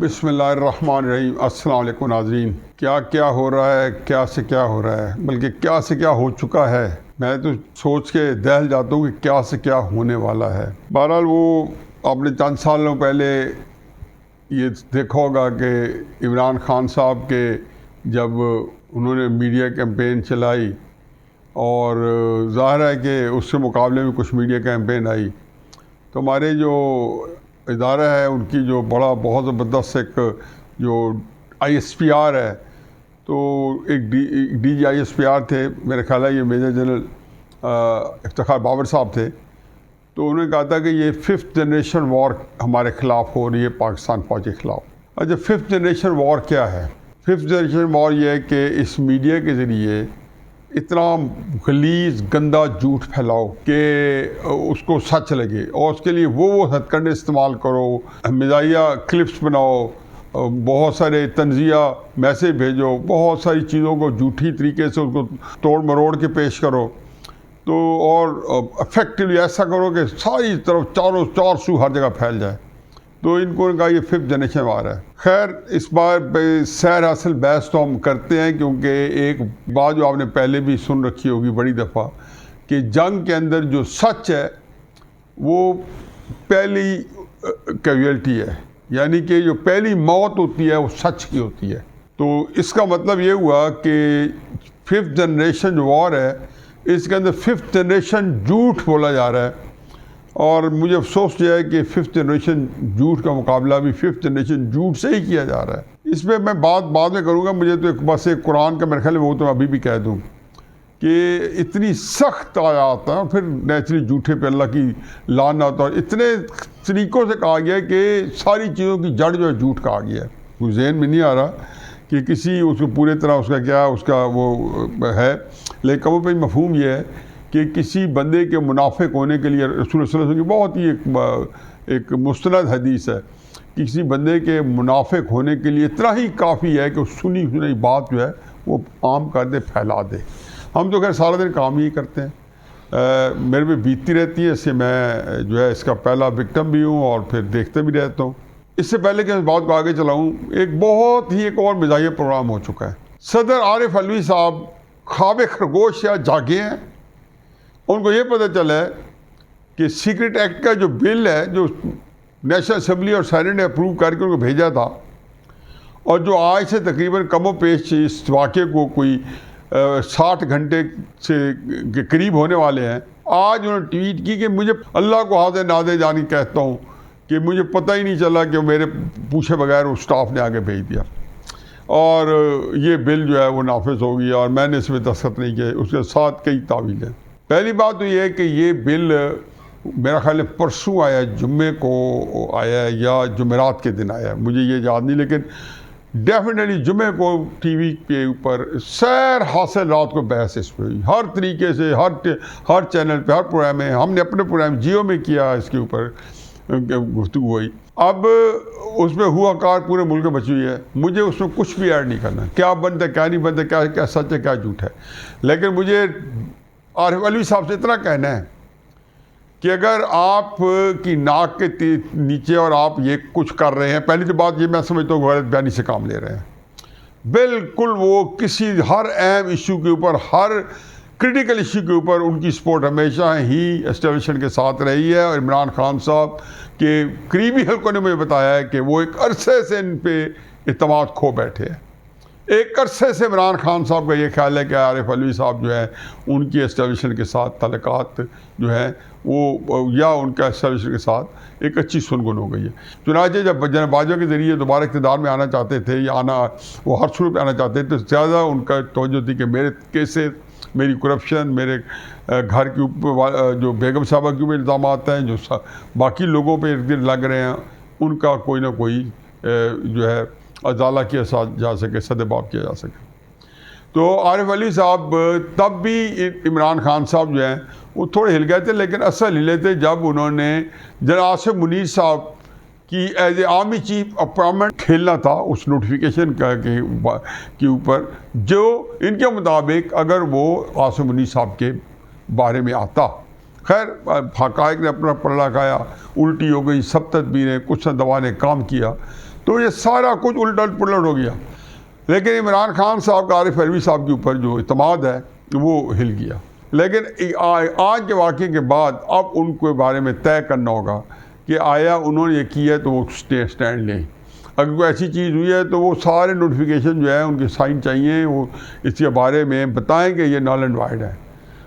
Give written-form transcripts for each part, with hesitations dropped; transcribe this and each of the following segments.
بسم اللہ الرحمن الرحیم۔ السلام علیکم ناظرین۔ کیا ہو رہا ہے، کیا سے کیا ہو رہا ہے، بلکہ کیا سے کیا ہو چکا ہے۔ میں تو سوچ کے دہل جاتا ہوں کہ کیا سے کیا ہونے والا ہے۔ بہرحال وہ آپ نے چند سالوں پہلے یہ دیکھا ہوگا کہ عمران خان صاحب کے جب انہوں نے میڈیا کیمپین چلائی اور ظاہر ہے کہ اس سے مقابلے میں کچھ میڈیا کیمپین آئی، تو ہمارے جو ادارہ ہے ان کی جو بہت زبردست ایک جو آئی ایس پی آر ہے، تو ایک D G I S P R تھے، میرا خیال ہے یہ میجر جنرل افتخار بابر صاحب تھے، تو انہوں نے کہا تھا کہ یہ 5th جنریشن وار ہمارے خلاف ہو رہی ہے، پاکستان فوج کے خلاف۔ اچھا 5th جنریشن وار کیا ہے؟ 5th جنریشن وار یہ ہے کہ اس میڈیا کے ذریعے اتنا غلیظ گندا جھوٹ پھیلاؤ کہ اس کو سچ لگے، اور اس کے لیے وہ ہتھ کنڈے استعمال کرو، مزاحیہ کلپس بناؤ، بہت سارے تنزیہ میسیج بھیجو، بہت ساری چیزوں کو جھوٹی طریقے سے اس کو توڑ مروڑ کے پیش کرو، تو اور افیکٹولی ایسا کرو کہ ساری طرف چار سو ہر جگہ پھیل جائے۔ تو ان کو کہا یہ 5th جنریشن وار ہے۔ خیر اس بار سیر حاصل بحث تو ہم کرتے ہیں، کیونکہ ایک بات جو آپ نے پہلے بھی سن رکھی ہوگی بڑی دفعہ، کہ جنگ کے اندر جو سچ ہے وہ پہلی کیجویلٹی ہے، یعنی کہ جو پہلی موت ہوتی ہے وہ سچ کی ہوتی ہے۔ تو اس کا مطلب یہ ہوا کہ 5th جنریشن جو وار ہے اس کے اندر 5th جنریشن جھوٹ بولا جا رہا ہے، اور مجھے افسوس یہ ہے کہ 5th جنریشن جھوٹ کا مقابلہ بھی 5th جنریشن جھوٹ سے ہی کیا جا رہا ہے۔ اس پہ میں بات بعد میں کروں گا، مجھے تو بس ایک قرآن کا میرے خیال ہے وہ تو ابھی بھی کہہ دوں کہ اتنی سخت آیات ہیں، پھر نیچرلی جھوٹے پہ اللہ کی لعنت، اور اتنے طریقوں سے کہا گیا ہے کہ ساری چیزوں کی جڑ جو ہے جھوٹ کہا گیا ہے۔ کوئی ذہن میں نہیں آ رہا کہ کسی اس کو پورے طرح اس کا کیا اس کا وہ ہے، لیکن کم و بیش مفہوم یہ ہے کہ کسی بندے کے منافق ہونے کے لیے رسول اللہ صلی اللہ علیہ وسلم کی بہت ہی ایک مستند حدیث ہے کہ کسی بندے کے منافق ہونے کے لیے اتنا ہی کافی ہے کہ سنی بات جو ہے وہ عام کر دے، پھیلا دے۔ ہم تو خیر سارا دن کام ہی کرتے ہیں، میرے پہ بیتتی رہتی ہے، اس سے میں جو ہے اس کا پہلا وکٹم بھی ہوں اور پھر دیکھتے بھی رہتا ہوں۔ اس سے پہلے کہ اس بات کو آگے چلاؤں، ایک اور مزاحیہ پروگرام ہو چکا ہے۔ صدر عارف علوی صاحب خواب خرگوش یا جاگے ہیں، ان کو یہ پتہ چلا ہے کہ سیکرٹ ایکٹ کا جو بل ہے جو نیشنل اسمبلی اور سینٹ نے اپروو کر کے ان کو بھیجا تھا، اور جو آج سے تقریباً کم و بیش اس واقعے کو کوئی 60 گھنٹے سے قریب ہونے والے ہیں، آج انہوں نے ٹویٹ کی کہ مجھے اللہ کو حاضر ناظر جانی کہتا ہوں کہ مجھے پتہ ہی نہیں چلا کہ میرے پوچھے بغیر اس سٹاف نے آگے بھیج دیا، اور یہ بل جو ہے وہ نافذ ہو گیا اور میں نے اس میں دستخط نہیں کیے۔ اس کے ساتھ کئی تعویلیں۔ پہلی بات تو یہ ہے کہ یہ بل میرا خیال ہے پرسوں آیا، جمعے کو آیا ہے یا جمعرات کے دن آیا ہے، مجھے یہ یاد نہیں، لیکن ڈیفینیٹلی جمعے کو ٹی وی کے اوپر سیر حاصل رات کو بحث اس پہ ہوئی، ہر طریقے سے ہر چینل پہ، ہر پروگرام میں، ہم نے اپنے پروگرام جیو میں کیا، اس کے اوپر گفتگو ہوئی۔ اب اس میں ہوا کار پورے ملک میں بچی ہوئی ہے، مجھے اس میں کچھ بھی ایڈ نہیں کرنا، کیا بنتا ہے کیا نہیں بنتا، کیا سچ ہے کیا جھوٹ ہے، لیکن مجھے عارف علوی صاحب سے اتنا کہنا ہے کہ اگر آپ کی ناک کے نیچے اور آپ یہ کچھ کر رہے ہیں، پہلی تو بات یہ میں سمجھتا ہوں غلط بیانی سے کام لے رہے ہیں، بالکل وہ کسی ہر اہم ایشو کے اوپر، ہر کرٹیکل ایشو کے اوپر ان کی سپورٹ ہمیشہ ہی اسٹیبلشمنٹ کے ساتھ رہی ہے، اور عمران خان صاحب کے قریبی حلقوں نے مجھے بتایا ہے کہ وہ ایک عرصے سے ان پہ اعتماد کھو بیٹھے ہیں۔ ایک عرصے سے عمران خان صاحب کا یہ خیال ہے کہ عارف علوی صاحب جو ہے ان کی اسٹیبلشمنٹ کے ساتھ تعلقات جو ہیں وہ، یا ان کا اسٹیبلشمنٹ کے ساتھ ایک اچھی سنگن ہو گئی ہے۔ چنانچہ جب جناب باجوہ کے ذریعے دوبارہ اقتدار میں آنا چاہتے تھے یا وہ ہر صورت پہ آنا چاہتے تھے، تو زیادہ ان کا توجہ تھی کہ میرے کیسز، میری کرپشن، میرے گھر کے اوپر جو بیگم صاحبہ کے اوپر الزامات ہیں، جو باقی لوگوں پہ ارد گرد لگ رہے ہیں، ان کا کوئی نہ کوئی جو ہے ازالہ کیا جا سکے، سدباب کیا جا سکے۔ تو عارف علوی صاحب تب بھی عمران خان صاحب جو ہیں وہ تھوڑے ہل گئے تھے، لیکن اصل ہلے تھے جب انہوں نے جناب آصف منیر صاحب کی as A army chief appointment کھیلنا تھا اس نوٹیفیکیشن کے اوپر، جو ان کے مطابق اگر وہ آصف منیر صاحب کے بارے میں آتا۔ خیر حقائق نے اپنا پلڑا کھایا، الٹی ہو گئی، سب تدبیریں، کچھ نہ دوا نے کام کیا، تو یہ سارا کچھ الٹ پلٹ ہو گیا. لیکن عمران خان صاحب کا عارف علوی صاحب کے اوپر جو اعتماد ہے وہ ہل گیا. لیکن آج کے واقعے کے بعد اب ان کے بارے میں طے کرنا ہوگا کہ آیا انہوں نے یہ کیا ہے تو وہ اسٹینڈ لیں. اگر کوئی ایسی چیز ہوئی ہے تو وہ سارے نوٹیفیکیشن جو ہے ان کے سائن چاہیے, وہ اس کے بارے میں بتائیں کہ یہ نل اینڈ وائڈ ہے,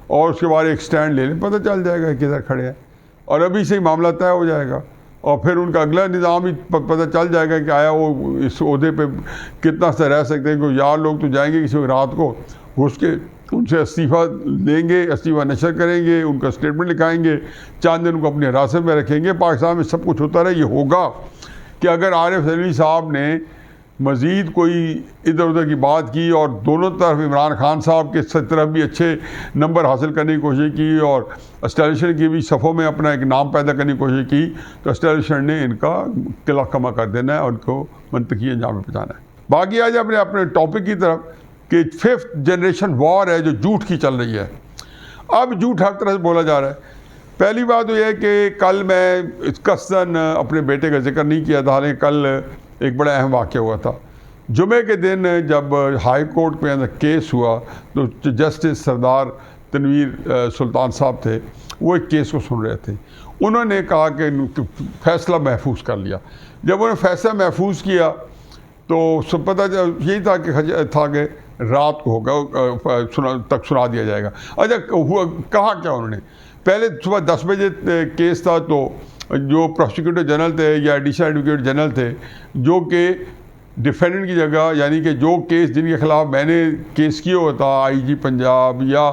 اور اس کے بارے ایک اسٹینڈ لے لیں, پتہ چل جائے گا کدھر کھڑے ہیں, اور ابھی سے ہی معاملہ طے ہو جائے گا. اور پھر ان کا اگلا نظام ہی پتہ چل جائے گا کہ آیا وہ اس عہدے پہ کتنا سے رہ سکتے ہیں. کوئی یار لوگ تو جائیں گے کسی رات کو گھس کے ان سے استعفیٰ لیں گے, استعفیٰ نشر کریں گے, ان کا اسٹیٹمنٹ لکھائیں گے, چاند دن کو اپنے حراست میں رکھیں گے. پاکستان میں سب کچھ ہوتا رہے. یہ ہوگا کہ اگر عارف علوی صاحب نے مزید کوئی ادھر ادھر کی بات کی اور دونوں طرف عمران خان صاحب کے طرف بھی اچھے نمبر حاصل کرنے کی کوشش کی اور اسٹیبلشمنٹ کی بھی صفوں میں اپنا ایک نام پیدا کرنے کی کوشش کی, تو اسٹیبلشمنٹ نے ان کا قلعہ کما کر دینا ہے اور ان کو منطقی انجام میں پہنچانا ہے. باقی آج اپنے ٹاپک کی طرف کہ 5th جنریشن وار ہے جو جھوٹ کی چل رہی ہے. اب جھوٹ ہر طرح سے بولا جا رہا ہے. پہلی بات تو یہ ہے کہ کل میں قصداً اپنے بیٹے کا ذکر نہیں کیا تھا, حالانکہ کل ایک بڑا اہم واقعہ ہوا تھا. جمعے کے دن جب ہائی کورٹ میں اندر کیس ہوا تو جسٹس سردار تنویر سلطان صاحب تھے, وہ ایک کیس کو سن رہے تھے. انہوں نے کہا کہ فیصلہ محفوظ کر لیا. جب انہوں نے فیصلہ محفوظ کیا تو سب پتہ یہی تھا کہ رات کو ہوگا تک سنا دیا جائے گا. اچھا ہوا کہا کیا انہوں نے, پہلے صبح 10 بجے کیس تھا, تو جو پروسیکیوٹر جنرل تھے یا ایڈیشنل ایڈوکیٹ جنرل تھے جو کہ ڈیفینڈنٹ کی جگہ, یعنی کہ جو کیس جن کے خلاف میں نے کیس کیا ہوا تھا, آئی جی پنجاب یا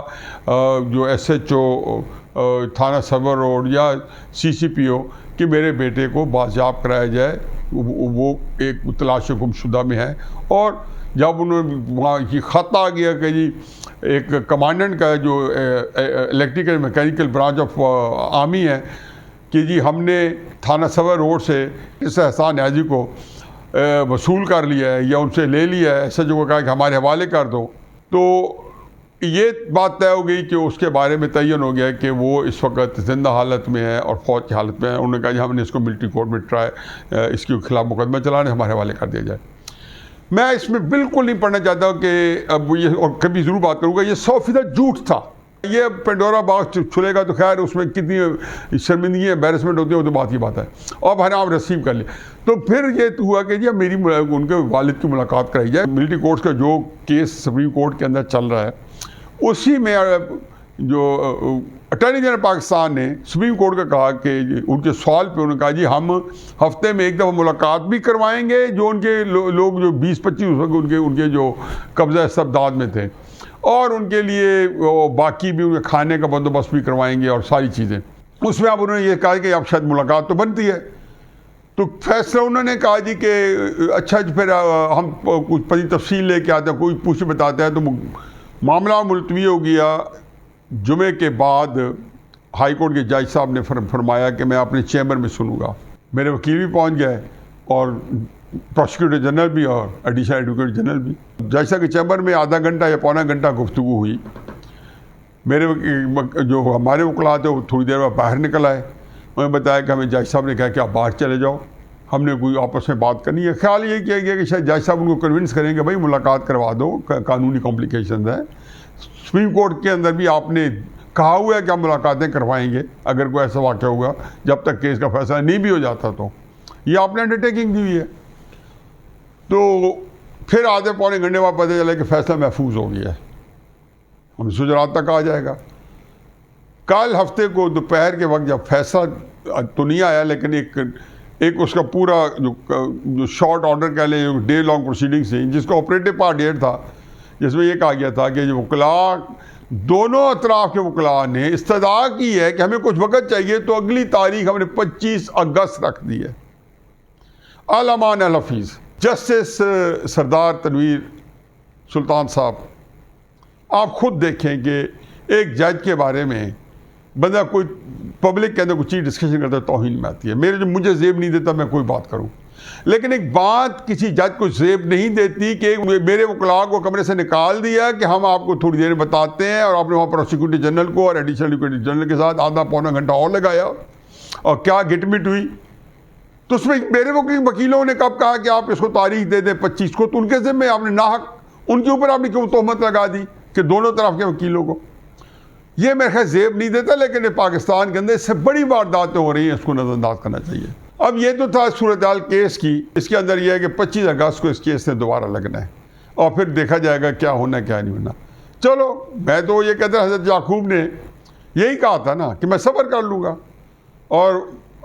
جو ایس ایچ او تھانہ سرور روڈ یا سی سی پی او, کہ میرے بیٹے کو بازیاب کرایا جائے, وہ ایک تلاش گم شدہ میں ہے. اور جب انہوں نے وہاں یہ خط آ گیا کہ جی ایک کمانڈنٹ کا جو electrical mechanical branch of army ہے کہ جی ہم نے تھانہ سرور روڈ سے اس احسان نیازی کو وصول کر لیا ہے یا ان سے لے لیا ہے, ایسا جو کہا کہ ہمارے حوالے کر دو. تو یہ بات طے ہو گئی کہ اس کے بارے میں تعین ہو گیا کہ وہ اس وقت زندہ حالت میں ہے اور فوج کی حالت میں ہے. انہوں نے کہا جی ہم نے اس کو ملٹری کورٹ میں اس کے خلاف مقدمہ چلانے, ہمارے حوالے کر دیا جائے. میں اس میں بالکل نہیں پڑھنا چاہتا کہ اب یہ, اور کبھی ضرور بات کروں گا, یہ 100% جھوٹ تھا. یہ پینڈورا باکس چھلے گا تو خیر اس میں کتنی شرمندگی امبیرسمنٹ ہوتی ہے وہ تو بات کی بات ہے. اب ہر آپ ریسیو کر لیں. تو پھر یہ ہوا کہ جی میری ان کے والد کی ملاقات کرائی جائے. ملٹری کورٹ کا جو کیس سپریم کورٹ کے اندر چل رہا ہے اسی میں جو اٹارنی جنرل پاکستان نے سپریم کورٹ کا کہا کہ ان کے سوال پہ انہوں نے کہا جی ہم ہفتے میں ایک دفعہ ملاقات بھی کروائیں گے جو ان کے لوگ جو 20-25 ان کے جو قبضہ استبداد میں تھے, اور ان کے لیے باقی بھی ان کے کھانے کا بندوبست بھی کروائیں گے اور ساری چیزیں. اس میں اب انہوں نے یہ کہا کہ اب شاید ملاقات تو بنتی ہے. تو فیصلہ انہوں نے کہا جی کہ اچھا پھر ہم کچھ پری تفصیل لے کے آتے ہیں, کوئی پوچھ بتاتا ہے. تو معاملہ ملتوی ہو گیا. جمعے کے بعد ہائی کورٹ کے جج صاحب نے فرمایا کہ میں اپنے چیمبر میں سنوں گا. میرے وکیل بھی پہنچ گئے اور پروسیکیوٹر جنرل بھی اور ایڈیشنل ایڈوکیٹ جنرل بھی. جج صاحب کے چیمبر میں آدھا گھنٹہ یا پونا گھنٹہ گفتگو ہوئی. میرے جو ہمارے وکلاء تھے وہ تھوڑی دیر بعد باہر نکل آئے. انہوں نے بتایا کہ ہمیں جج صاحب نے کہا کہ آپ باہر چلے جاؤ, ہم نے کوئی آپس میں بات کرنی ہے. خیال یہ کیا گیا کہ شاید جج صاحب ان کو کنونس کریں کہ بھائی ملاقات کروا دو, قانونی کمپلیکیشنز ہیں. سپریم کورٹ کے اندر بھی آپ نے کہا ہوا ہے کہ ہم ملاقاتیں کروائیں گے اگر کوئی ایسا واقعہ ہوگا, جب تک کیس کا فیصلہ نہیں بھی ہو جاتا. تو یہ آپ نے انڈر ٹیکنگ دی ہوئی ہے. تو پھر آدھے پونے گھنٹے بعد پتہ چلا کہ فیصلہ محفوظ ہو گیا ہے, ہم سجرات تک آ جائے گا. کل ہفتے کو دوپہر کے وقت جب فیصلہ تو نہیں آیا, لیکن ایک اس کا پورا جو شارٹ آرڈر کہہ لیں, جو ڈے لانگ پروسیڈنگس تھیں, جس کا آپریٹو پارٹ ڈیٹ تھا, جس میں یہ کہا گیا تھا کہ جو وکلاء دونوں اطراف کے وکلاء نے استدعا کی ہے کہ ہمیں کچھ وقت چاہیے, تو اگلی تاریخ ہم نے 25 اگست رکھ دی ہے. الامان الحفیظ جسٹس سردار تنویر سلطان صاحب, آپ خود دیکھیں کہ ایک جج کے بارے میں بندہ کوئی پبلک کے اندر کوئی چیز ڈسکشن کرتا ہے توہین میں آتی ہے. مجھے زیب نہیں دیتا میں کوئی بات کروں, لیکن ایک بات کسی جج کو زیب نہیں دیتی کہ میرے وکلاء کو کمرے سے نکال دیا کہ ہم آپ کو تھوڑی دیر بتاتے ہیں, اور آپ نے وہاں پروسیکیوٹر جنرل کو اور ایڈیشنل ایڈوکیٹ جنرل کے ساتھ آدھا پونا گھنٹہ اور لگایا, اور کیا گٹ مٹ ہوئی تو اس میں میرے وکیلوں نے کب کہا کہ آپ اس کو تاریخ دے دیں 25 کو، تو ان کے ذمہ آپ نے ناحق ان کے اوپر آپ نے کیوں تہمت لگا دی کہ دونوں طرف کے وکیلوں کو؟ یہ میرے خیال زیب نہیں دیتا، لیکن پاکستان کے اندر اس سے بڑی وارداتیں ہو رہی ہیں، اس کو نظر انداز کرنا چاہیے۔ اب یہ تو تھا صورتحال کیس کی، اس کے اندر یہ ہے کہ 25 اگست کو اس کیس نے دوبارہ لگنا ہے اور پھر دیکھا جائے گا کیا ہونا کیا نہیں ہونا۔ چلو میں تو یہ کہتا حضرت یعقوب نے یہی کہا تھا نا کہ میں صبر کر لوں گا، اور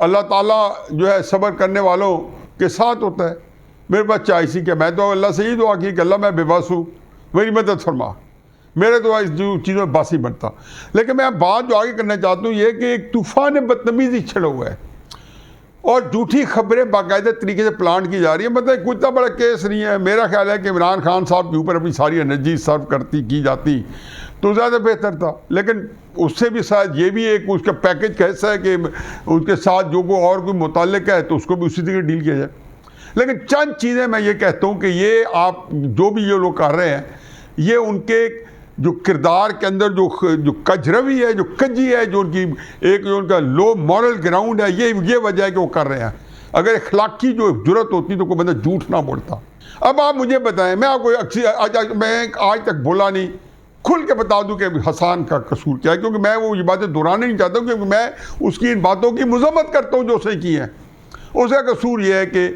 اللہ تعالیٰ جو ہے صبر کرنے والوں کے ساتھ ہوتا ہے۔ میرے پاس چائے کہ میں تو اللہ سے یہ دعا کی کہ اللہ میں بے بس ہوں، میری مدد فرما، میرے تو اس چیزوں میں بس ہی بنتا۔ لیکن میں بات جو آگے کرنا چاہتا ہوں یہ کہ ایک طوفان بدتمیزی چھڑا ہوا ہے اور جھوٹی خبریں باقاعدہ طریقے سے پلانٹ کی جا رہی ہیں۔ مطلب کوئی اتنا بڑا کیس نہیں ہے، میرا خیال ہے کہ عمران خان صاحب کے اوپر اپنی ساری انرجی صرف کی جاتی تو زیادہ بہتر تھا، لیکن اس سے بھی شاید یہ بھی ایک اس کا پیکج کا حصہ ہے کہ اس کے ساتھ جو کوئی اور کوئی متعلق ہے تو اس کو بھی اسی طرح ڈیل کیا جائے۔ لیکن چند چیزیں میں یہ کہتا ہوں کہ یہ آپ جو بھی یہ لوگ کر رہے ہیں، یہ ان کے جو کردار کے اندر جو کجروی ہے، جو کجی ہے، جو ان کی ایک جو ان کا لو مورل گراؤنڈ ہے، یہ وجہ ہے کہ وہ کر رہے ہیں۔ اگر اخلاقی جو جرت ہوتی تو کوئی بندہ جھوٹ نہ بولتا۔ اب آپ مجھے بتائیں، میں آپ کو میں آج تک بولا نہیں، کھل کے بتا دوں کہ حسان کا قصور کیا ہے، کیونکہ میں وہ یہ باتیں دہرانا نہیں چاہتا ہوں، کیونکہ میں اس کی ان باتوں کی مذمت کرتا ہوں جو اس نے کی ہیں۔ اس کا قصور یہ ہے کہ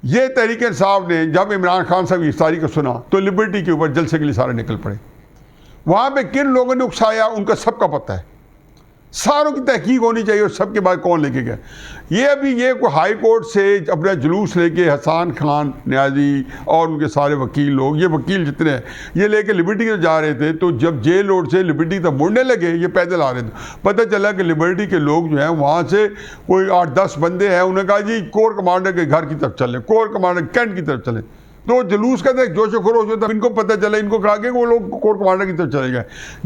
یہ تحریک انصاف نے جب عمران خان صاحب کی تاریخ کو سنا تو لبرٹی کے اوپر جلسے کے لیے سارے نکل پڑے۔ وہاں پہ کن لوگوں نے اکسایا ان کا سب کا پتہ ہے، ساروں کی تحقیق ہونی چاہیے اور سب کے بعد کون لے کے گئے۔ یہ ابھی یہ کوئی ہائی کورٹ سے اپنا جلوس لے کے حسان خان نیازی اور ان کے سارے وکیل لوگ، یہ وکیل جتنے ہیں، یہ لے کے لبرٹی کے جا رہے تھے، تو جب جیل روڈ سے لبرٹی تک مڑنے لگے یہ پیدل آ رہے تھے، پتہ چلا کہ لبرٹی کے لوگ جو ہیں وہاں سے کوئی 8-10 بندے ہیں، انہوں نے کہا جی کور کمانڈر کے گھر کی طرف چلیں، کور کمانڈر کینٹ کی طرف چلیں۔ تو جلوس کا جوش و خروش ہوتا، ان کو پتہ چلا، ان کو کہا کہ وہ لوگ کور کمانڈر کی طرف چلے گئے۔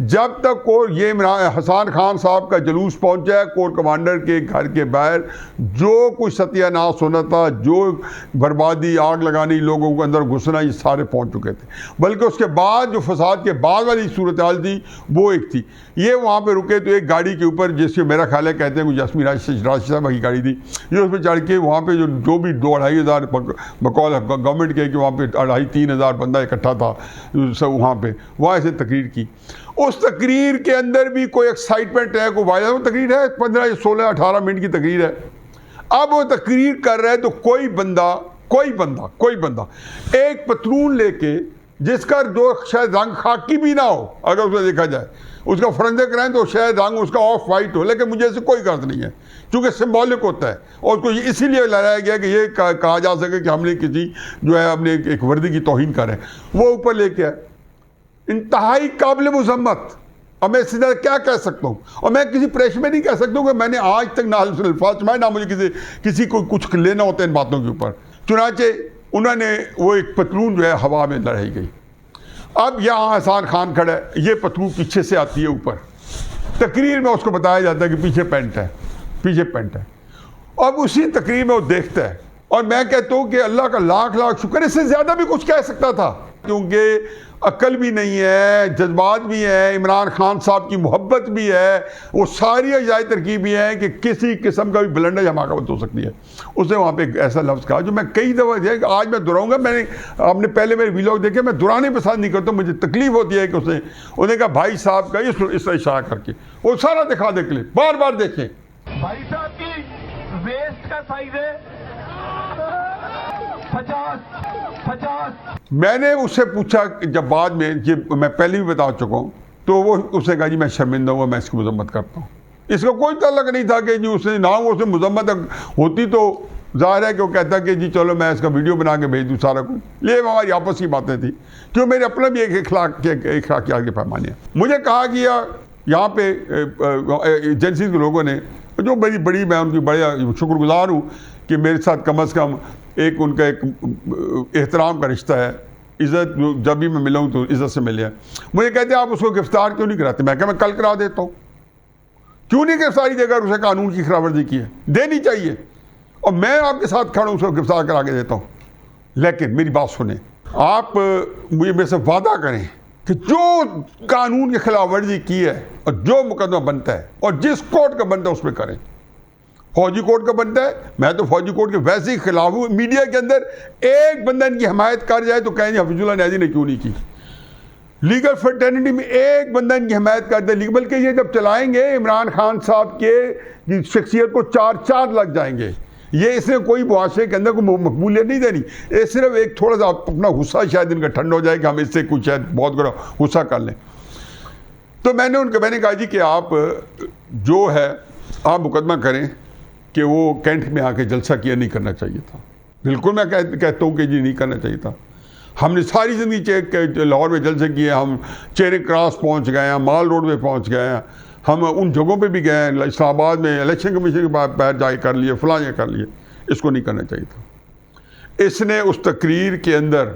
جب تک یہ حسان خان صاحب کا جلوس پہنچا ہے کور کمانڈر کے گھر کے باہر، جو کچھ ستیہ ناش ہونا تھا، جو بربادی، آگ لگانی، لوگوں کو اندر گھسنا، یہ سارے پہنچ چکے تھے۔ بلکہ اس کے بعد جو فساد کے بعد والی صورتحال تھی وہ ایک تھی، یہ وہاں پہ رکے تو ایک گاڑی کے اوپر، جس کے میرا خیال ہے کہتے ہیں کہ جسمی راشد صاحب کی گاڑی تھی، یہ اس پہ چڑھ کے وہاں پہ جو بھی 2-2.5 ہزار بقول گورنمنٹ کے کہ وہاں پہ 2,500-3 ہزار بندہ اکٹھا تھا وہاں پہ، وہاں سے تقریر کی۔ اس تقریر کے اندر بھی کوئی ایکسائٹمنٹ ہے، کوئی وائرل تقریر ہے، 15 16 18 منٹ کی تقریر ہے۔ اب وہ تقریر کر رہے تو کوئی بندہ ایک پتلون لے کے، جس کا جو شاید رنگ خاکی بھی نہ ہو، اگر اسے دیکھا جائے اس کا فرنزک کریں تو شاید رنگ اس کا آف وائٹ ہو، لیکن مجھے اسے کوئی غرض نہیں ہے، چونکہ سمبولک ہوتا ہے اور اس کو اسی لیے لہرایا گیا کہ یہ کہا جا سکے کہ ہم نے کسی جو ہے ہم نے ایک وردی کی توہین کریں۔ وہ اوپر لے کے انتہائی قابل مذمت، اور میں اس سے زیادہ کیا کہہ سکتا ہوں، اور میں کسی پریش میں نہیں کہہ سکتا ہوں کہ میں نے آج تک نہ الفاظ سمائے، نہ مجھے کسی کو کچھ لینا ہوتا ہے ان باتوں کے اوپر۔ چنانچہ انہوں نے وہ ایک پتلون جو ہے ہوا میں لڑائی گئی۔ اب یہاں حسان خان کھڑا ہے، یہ پتلون پیچھے سے آتی ہے اوپر، تقریر میں اس کو بتایا جاتا ہے کہ پیچھے پینٹ ہے، اب اسی تقریر میں وہ دیکھتا ہے، اور میں کہتا ہوں کہ اللہ کا لاکھ شکر، اس سے زیادہ بھی کچھ کہہ سکتا تھا، کیونکہ عقل بھی نہیں ہے، جذبات بھی ہیں، عمران خان صاحب کی محبت بھی ہے، وہ ساری اجزائے ترکیب بھی ہیں کہ کسی قسم کا بھی بلنڈر یا حماقت ہو سکتی ہے۔ اس نے وہاں پہ ایک ایسا لفظ کہا جو میں کئی دفعہ آج میں دہراؤں گا، آپ نے پہلے میرے ویلاگ دیکھے، میں دہرانے پسند نہیں کرتا، مجھے تکلیف ہوتی ہے کہ انہوں نے کہا بھائی صاحب کا اس طرح اشارہ کر کے وہ سارا دکھا دے کلپ، بار بار دیکھیں۔ بھائی صاحب کی ویسٹ کا سائز ہے 50۔ میں نے اس سے پوچھا جب بعد میں، یہ میں پہلے بھی بتا چکا ہوں، تو وہ اس نے کہا جی میں شرمندہ ہوا، میں اس کی مذمت کرتا ہوں۔ اس کا کوئی تعلق نہیں تھا کہ جی اس نے نہ اس میں مذمت ہوتی تو ظاہر ہے کہ وہ کہتا کہ جی چلو میں اس کا ویڈیو بنا کے بھیج دوں سارا کچھ، یہ ہماری آپس کی باتیں تھیں، کیوں میرے اپنا بھی ایک اخلاقیات کے پیمانے ہیں۔ مجھے کہا گیا یہاں پہ ایجنسیز کے لوگوں نے، جو بڑی میں ان کی بڑے شکر گزار ہوں کہ میرے ساتھ کم از کم ایک ان کا ایک احترام کا رشتہ ہے، عزت، جب بھی میں ملا ہوں تو عزت سے ملے ہیں۔ مجھے کہتے ہیں آپ اس کو گرفتار کیوں نہیں کراتے؟ میں کہا میں کل کرا دیتا ہوں۔ کیوں نہیں گرفتاری دے گا؟ اسے قانون کی خلاف ورزی کی ہے، دینی چاہیے، اور میں آپ کے ساتھ کھڑا ہوں، اس کو گرفتار کرا کے دیتا ہوں۔ لیکن میری بات سنیں، آپ مجھے میرے سے وعدہ کریں کہ جو قانون کی خلاف ورزی کی ہے اور جو مقدمہ بنتا ہے اور جس کورٹ کا بنتا ہے اس پہ کریں، فوجی کوڈ کا بنتا ہے. میں تو فوجی کوڈ کے ویسے ہی خلاف ہوں. میڈیا کے اندر ایک بندہ ان کی حمایت کر جائے تو کہیں حفیظ اللہ نیازی نے کیوں نہیں کی. لیگل فرٹرنٹی میں ایک بندہ ان کی حمایت کرتا ہے, بلکہ یہ جب چلائیں گے عمران خان صاحب کے شخصیت کو چار لگ جائیں گے. یہ اس نے کوئی معاشرے کے اندر کوئی مقبولیت نہیں دینی. یہ صرف ایک تھوڑا سا اپنا غصہ شاید ان کا ٹھنڈ ہو جائے کہ ہم اس سے کچھ شاید بہت بڑا غصہ کر لیں. تو میں نے کہا جی کہ آپ جو ہے آپ مقدمہ کریں کہ وہ کینٹ میں آ کے جلسہ کیا نہیں کرنا چاہیے تھا. بالکل میں کہتا ہوں کہ جی نہیں کرنا چاہیے تھا. ہم نے ساری زندگی لاہور میں جلسے کیے, ہم چیرنگ کراس پہنچ گئے ہیں, مال روڈ میں پہنچ گئے ہیں, ہم ان جگہوں پہ بھی گئے ہیں, اسلام آباد میں الیکشن کمیشن کے پاس جا کے کر لیے, فلاں یہ کر لیے. اس کو نہیں کرنا چاہیے تھا. اس نے اس تقریر کے اندر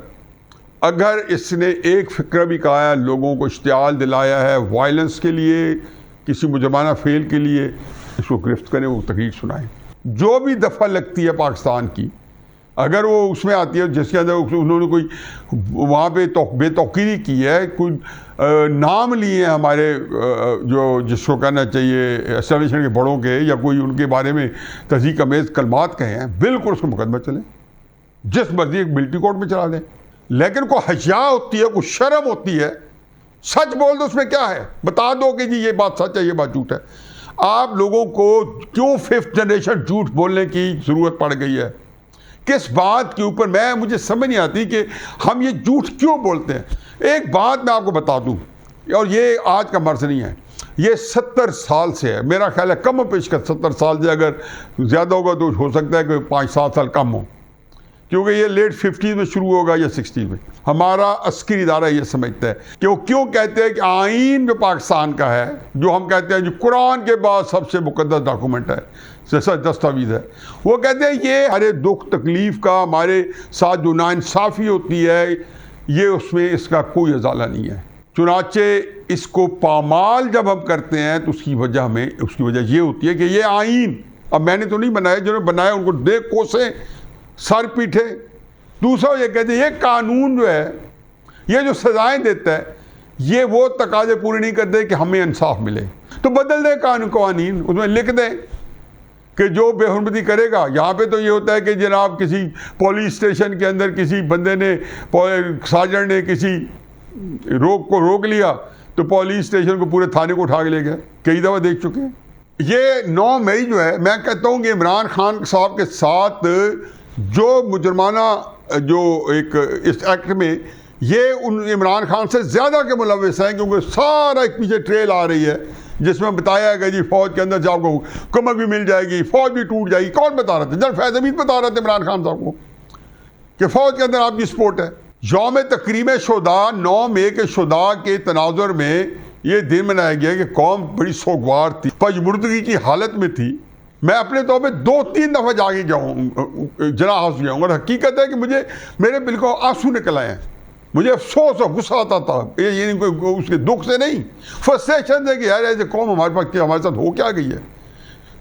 اگر اس نے ایک فکرہ بھی کہا ہے, لوگوں کو اشتعال دلایا ہے وائلنس کے لیے, کسی مجرمانہ فعل کے لیے, اس کو گرفت کریں, وہ تقریر سنائیں. جو بھی دفعہ لگتی ہے پاکستان کی, اگر وہ اس میں آتی ہے جس کے اندر انہوں نے کوئی وہاں پہ بے توقیری کی ہے, کوئی نام لیے ہیں ہمارے جس کو کہنا چاہیے اسٹیبلشمنٹ کے بڑوں کے, یا کوئی ان کے بارے میں تہذیب آمیز کلمات کہے ہیں, بالکل اس کو مقدمہ چلیں, جس مرضی ایک ملٹری کورٹ میں چلا دیں. لیکن کوئی حیا ہوتی ہے, کوئی شرم ہوتی ہے, سچ بول دو. اس میں کیا ہے, بتا دو کہ جی یہ بات سچ ہے, یہ بات جھوٹ ہے. آپ لوگوں کو کیوں 5th جنریشن جھوٹ بولنے کی ضرورت پڑ گئی ہے, کس بات کے اوپر؟ مجھے سمجھ نہیں آتی کہ ہم یہ جھوٹ کیوں بولتے ہیں. ایک بات میں آپ کو بتا دوں, اور یہ آج کا مرض نہیں ہے, یہ 70 سال سے ہے. میرا خیال ہے کم و پیش کا 70 سال سے, اگر زیادہ ہوگا تو ہو سکتا ہے کہ 5-7 سال کم ہو, کیونکہ یہ لیٹ 50s میں شروع ہوگا یا 60s میں. ہمارا عسکری ادارہ یہ سمجھتا ہے کہ وہ کیوں کہتے ہیں کہ آئین جو پاکستان کا ہے, جو ہم کہتے ہیں جو قرآن کے بعد سب سے مقدس ڈاکومنٹ ہے, دستاویز ہے, وہ کہتے ہیں یہ ہمارے دکھ تکلیف کا ہمارے ساتھ جو ناانصافی ہوتی ہے, یہ اس میں اس کا کوئی ازالہ نہیں ہے. چنانچہ اس کو پامال جب ہم کرتے ہیں تو اس کی وجہ یہ ہوتی ہے کہ یہ آئین, اب میں نے تو نہیں بنایا, جنہوں نے بنایا ان کو دے کوسیں, سر پیٹھے. دوسرا یہ کہتے ہیں یہ قانون جو ہے, یہ جو سزائیں دیتا ہے, یہ وہ تقاضے پورے نہیں کرتے کہ ہمیں انصاف ملے, تو بدل دیں قوانین, اس میں لکھ دیں کہ جو بے حرمتی کرے گا. یہاں پہ تو یہ ہوتا ہے کہ جناب کسی پولیس اسٹیشن کے اندر کسی بندے نے, سارجنٹ نے کسی روک لیا تو پولیس اسٹیشن کو پورے تھانے کو اٹھا کے لے گیا. کئی دفعہ دیکھ چکے ہیں. یہ 9 مئی جو ہے, میں کہتا ہوں کہ عمران خان صاحب کے ساتھ جو مجرمانہ جو ایک اس ایکٹ میں, یہ ان عمران خان سے زیادہ کے ملوث ہیں, کیونکہ سارا ایک پیچھے ٹریل آ رہی ہے جس میں بتایا ہے کہ جی فوج کے اندر سے آپ کو کمر بھی مل جائے گی, فوج بھی ٹوٹ جائے گی. کون بتا رہا تھا؟ جنرل فیض حمید بتا رہے تھے عمران خان صاحب کو کہ فوج کے اندر آپ کی سپورٹ ہے. یوم تکریم شہداء 9 مئی کے شہداء کے تناظر میں یہ دن منایا گیا کہ قوم بڑی سوگوار تھی, پژمردگی کی حالت میں تھی. میں اپنے طور پہ 2-3 دفعہ جا کے گیا ہوں, جناح ہاؤس گیا ہوں, اور حقیقت ہے کہ میرے بالکل آنسو نکل آئے ہیں. مجھے افسوس اور غصہ آتا تھا, یہ اس کے دکھ سے نہیں, فرسٹریشن سے کہ یار ایسے قوم ہمارے پاس ہمارے ساتھ ہو کیا گئی ہے.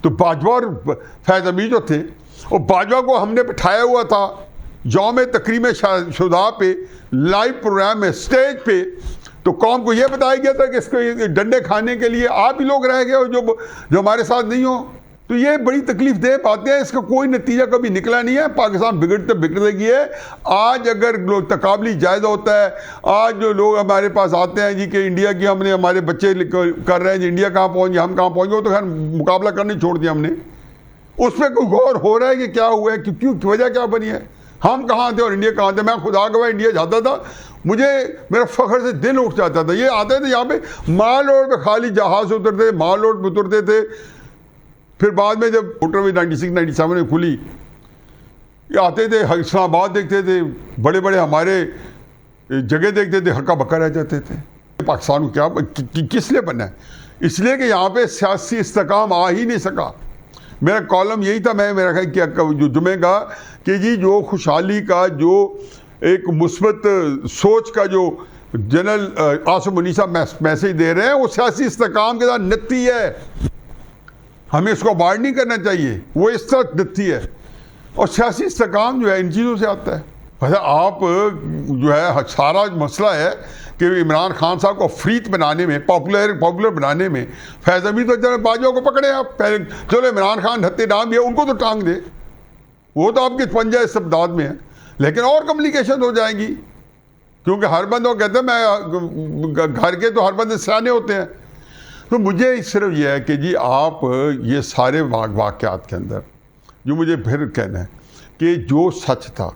تو باجوہ اور فیض حمید جو تھے, اور باجوہ کو ہم نے بٹھایا ہوا تھا یوم تکریم شہداء پہ لائیو پروگرام میں, اسٹیج پہ, تو قوم کو یہ بتایا گیا تھا کہ اس کو ڈنڈے کھانے کے لیے آپ ہی لوگ رہ گئے ہو جو ہمارے ساتھ نہیں ہو. تو یہ بڑی تکلیف دہ باتیں ہیں, اس کا کوئی نتیجہ کبھی نکلا نہیں ہے. پاکستان بگڑتے گئی ہے. آج اگر تقابلی جائزہ ہوتا ہے, آج جو لوگ ہمارے پاس آتے ہیں جی کہ انڈیا کی ہم نے ہمارے بچے کر رہے ہیں جی, انڈیا کہاں پہنچ گیا, ہم کہاں پہنچ گئے, تو خیر مقابلہ کرنے چھوڑ دیا ہم نے. اس پہ کوئی غور ہو رہا ہے کہ کیا ہوا ہے, کیوں وجہ کیا بنی ہے, ہم کہاں تھے اور انڈیا کہاں تھے. میں خدا گواہ انڈیا جاتا تھا, مجھے میرا فخر سے دل اٹھ جاتا تھا. یہ آتے تھے یہاں پہ مال روڈ پہ خالی جہاز اترتے, مال روڈ پہ اترتے تھے. پھر بعد میں جب موٹر وے 96-97 میں کھلی, یہ آتے تھے, اسلام آباد دیکھتے تھے, بڑے بڑے ہمارے جگہ دیکھتے تھے, ہکا بکا رہ جاتے تھے. پاکستان کو کیا کس لیے بنا ہے؟ اس لیے کہ یہاں پہ سیاسی استحکام آ ہی نہیں سکا. میرا کالم یہی تھا, میرا خیال کیا جو جمعے کا, کہ جی جو خوشحالی کا, جو ایک مثبت سوچ کا جو جنرل عاصم منی صاحب میسیج دے رہے ہیں, وہ سیاسی استحکام کے ساتھ نتی ہے. ہمیں اس کو ابارڈ نہیں کرنا چاہیے, وہ اس طرح نتی ہے. اور سیاسی استحکام جو ہے ان چیزوں سے آتا ہے. آپ جو ہے سارا مسئلہ ہے کہ عمران خان صاحب کو فریت بنانے میں، پاپولر بنانے میں فیض امین تو چلو باجوہ کو پکڑے آپ، پہلے چلو عمران خان ہتھے ڈانگ دیا، ان کو تو ٹانگ دے، وہ تو آپ کے پنجہ استبداد میں ہے، لیکن اور کمپلیکیشن ہو جائیں گی، کیونکہ ہر بندہ کہتا ہے میں گھر کے تو ہر بندے سیانے ہوتے ہیں۔ تو مجھے صرف یہ ہے کہ جی آپ یہ سارے واقعات کے اندر جو مجھے پھر کہنا ہے کہ جو سچ تھا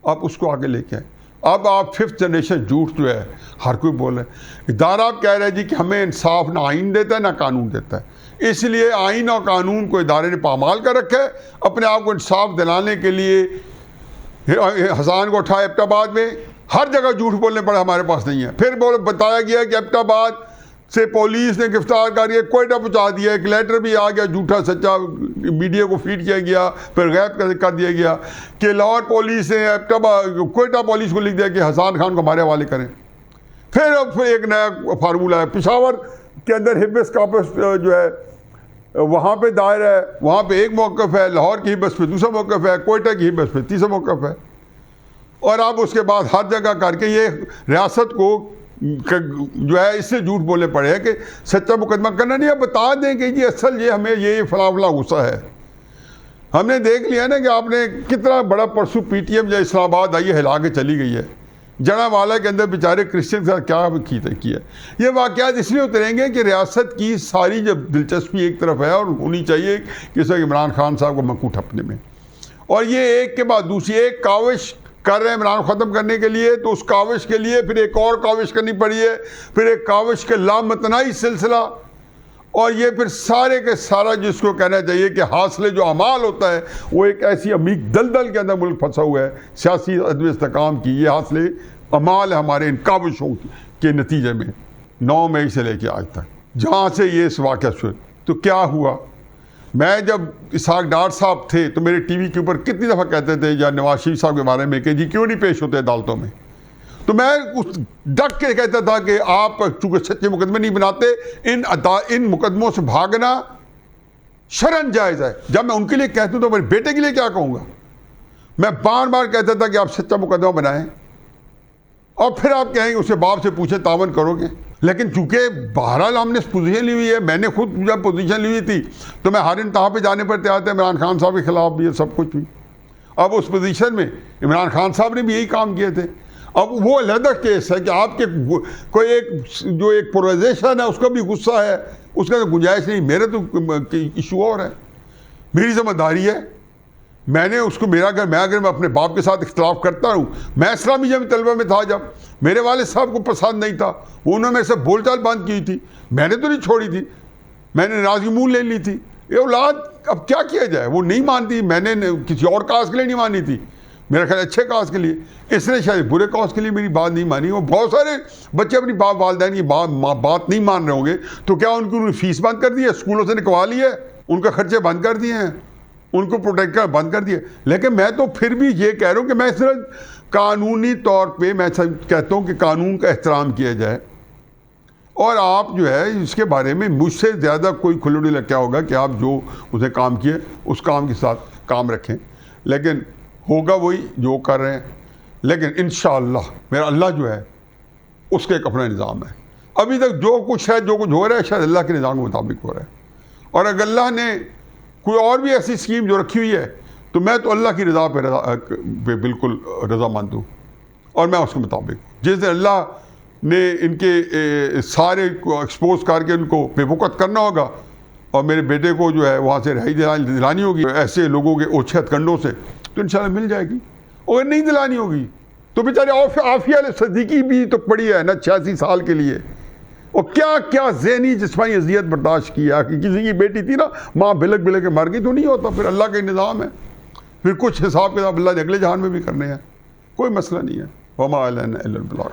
آپ اس کو آگے لے کے آئیں۔ اب آپ 5th جنریشن جھوٹ جو ہے ہر کوئی بول رہا ہے، ادارہ آپ کہہ رہے ہیں جی کہ ہمیں انصاف نہ آئین دیتا ہے نہ قانون دیتا ہے، اس لیے آئین اور قانون کو ادارے نے پامال کر رکھا ہے، اپنے آپ کو انصاف دلانے کے لیے حسان کو اٹھائے ایبٹ آباد میں، ہر جگہ جھوٹ بولنے پڑے ہمارے پاس نہیں ہے، پھر بتایا گیا کہ ایبٹ آباد سے پولیس نے گرفتار کر کے کوئٹہ پہنچا دیا، ایک لیٹر بھی آ گیا جھوٹا سچا، میڈیا کو فیڈ کیا گیا، پھر غائب کر دیا گیا کہ لاہور پولیس نے کوئٹہ پولیس کو لکھ دیا کہ حسان خان کو ہمارے حوالے کریں۔ پھر ایک نیا فارمولہ ہے، پشاور کے اندر ہیبیس کارپس جو ہے وہاں پہ دائر ہے، وہاں پہ ایک موقف ہے، لاہور کی ہیبیس پہ دوسرا موقف ہے، کوئٹہ کی ہیبیس پہ تیسرا موقف ہے، اور آپ اس کے بعد ہر جگہ کر کے یہ ریاست کو جو ہے اس سے جھوٹ بولنے پڑے ہیں کہ سچا مقدمہ کرنا نہیں ہے، بتا دیں کہ جی اصل یہ ہمیں یہ فلاں فلاں غصہ ہے۔ ہم نے دیکھ لیا نا کہ آپ نے کتنا بڑا پرسو پی ٹی ایم جو اسلام آباد آئی ہے ہلا کے چلی گئی ہے، جڑا والا کے اندر بیچارے کرسچن کے ساتھ کیا کیا۔ یہ واقعات اس لیے اتریں گے کہ ریاست کی ساری جب دلچسپی ایک طرف ہے اور ہونی چاہیے کہ عمران خان صاحب کو منکو ٹھپنے میں، اور یہ ایک کے بعد دوسری ایک کاوش کر رہے ہیں عمران ختم کرنے کے لیے، تو اس کاوش کے لیے پھر ایک اور کاوش کرنی پڑی ہے، پھر ایک کاوش کے لامتناہی سلسلہ، اور یہ پھر سارے کے سارا جس کو کہنا چاہیے کہ حاصل جو اعمال ہوتا ہے وہ ایک ایسی عمیق دلدل کے اندر ملک پھنسا ہوا ہے سیاسی عدم استحکام کی، یہ حاصل اعمال ہمارے ان کاوشوں کے نتیجے میں 9 مئی سے لے کے آج تک جہاں سے یہ اس واقعہ شروع۔ تو کیا ہوا؟ میں جب اسحاق ڈار صاحب تھے تو میرے ٹی وی کے اوپر کتنی دفعہ کہتے تھے یا نواز شریف صاحب کے بارے میں کہ جی کیوں نہیں پیش ہوتے عدالتوں میں، تو میں اس ڈٹ کے کہتا تھا کہ آپ چونکہ سچے مقدمے نہیں بناتے، ان مقدموں سے بھاگنا شرعاً جائز ہے۔ جب میں ان کے لیے کہتا ہوں تو میرے بیٹے کے لیے کیا کہوں گا؟ میں بار بار کہتا تھا کہ آپ سچا مقدمہ بنائیں، اور پھر آپ کہیں گے اسے باپ سے پوچھیں تعاون کرو گے، لیکن چونکہ بہرحال ہم نے پوزیشن لی ہوئی ہے، میں نے خود جب پوزیشن لی ہوئی تھی تو میں ہر انتہا پہ جانے پر تیار تھا، عمران خان صاحب کے خلاف بھی یہ سب کچھ بھی۔ اب اس پوزیشن میں عمران خان صاحب نے بھی یہی کام کیے تھے۔ اب وہ علیحدہ کیس ہے کہ آپ کے کوئی ایک پولرائزیشن ہے اس کا بھی غصہ ہے، اس کا تو گنجائش نہیں، میرے تو ایشو اور ہے، میری ذمہ داری ہے، میں نے اس کو میں اگر اپنے باپ کے ساتھ اختلاف کرتا ہوں، میں اسلامی جامعہ طلبہ میں تھا جب میرے والد صاحب کو پسند نہیں تھا، انہوں نے میرے سے بول چال بند کی تھی، میں نے تو نہیں چھوڑی تھی، میں نے ناراضگی منہ لے لی تھی۔ یہ اولاد اب کیا کیا جائے، وہ نہیں مانتی، میں نے کسی اور کاز کے لیے نہیں مانی تھی، میرا خیال اچھے کاز کے لیے، اس نے شاید برے کاز کے لیے میری بات نہیں مانی۔ وہ بہت سارے بچے اپنی باپ والدین کی بات نہیں مان رہے ہوں گے، تو کیا ان کی فیس بند کر دی ہے، اسکولوں سے نکلوا لی ہے، ان کے خرچے بند کر دیے ہیں، ان کو پروٹیکٹ کر بند کر دیے، لیکن میں تو پھر بھی یہ کہہ رہا ہوں کہ میں صرف قانونی طور پہ میں کہتا ہوں کہ قانون کا احترام کیا جائے، اور آپ جو ہے اس کے بارے میں مجھ سے زیادہ کوئی کھلوڑی لگ کیا ہوگا کہ آپ جو اسے کام کیے اس کام کے ساتھ کام رکھیں، لیکن ہوگا وہی جو کر رہے ہیں، لیکن انشاءاللہ میرا اللہ جو ہے اس کا ایک اپنا نظام ہے۔ ابھی تک جو کچھ ہے جو کچھ ہو رہا ہے شاید اللہ کے نظام کے مطابق ہو رہا ہے، اور اگر اللہ نے کوئی اور بھی ایسی اسکیم جو رکھی ہوئی ہے تو میں تو اللہ کی رضا پہ بالکل رضامند ہوں، اور میں اس کے مطابق جس دن اللہ نے ان کے سارے کو ایکسپوز کر کے ان کو بے وقت کرنا ہوگا، اور میرے بیٹے کو جو ہے وہاں سے رہائی دلانی ہوگی ایسے لوگوں کے اوچھے ہتھ کنڈوں سے، تو انشاءاللہ مل جائے گی، اور نہیں دلانی ہوگی تو بیچارے عافیہ صدیقی بھی تو پڑی ہے نا 86 سال کے لیے، اور کیا کیا ذہنی جسمانی اذیت برداشت کیا، کہ کسی کی بیٹی تھی نا ماں بلک بلک کے مر گئی، تو نہیں ہوتا، پھر اللہ کا نظام ہے، پھر کچھ حساب کتاب اللہ نے اگلے جہان میں بھی کرنے ہیں، کوئی مسئلہ نہیں ہے۔ وما علینا الا البلاغ۔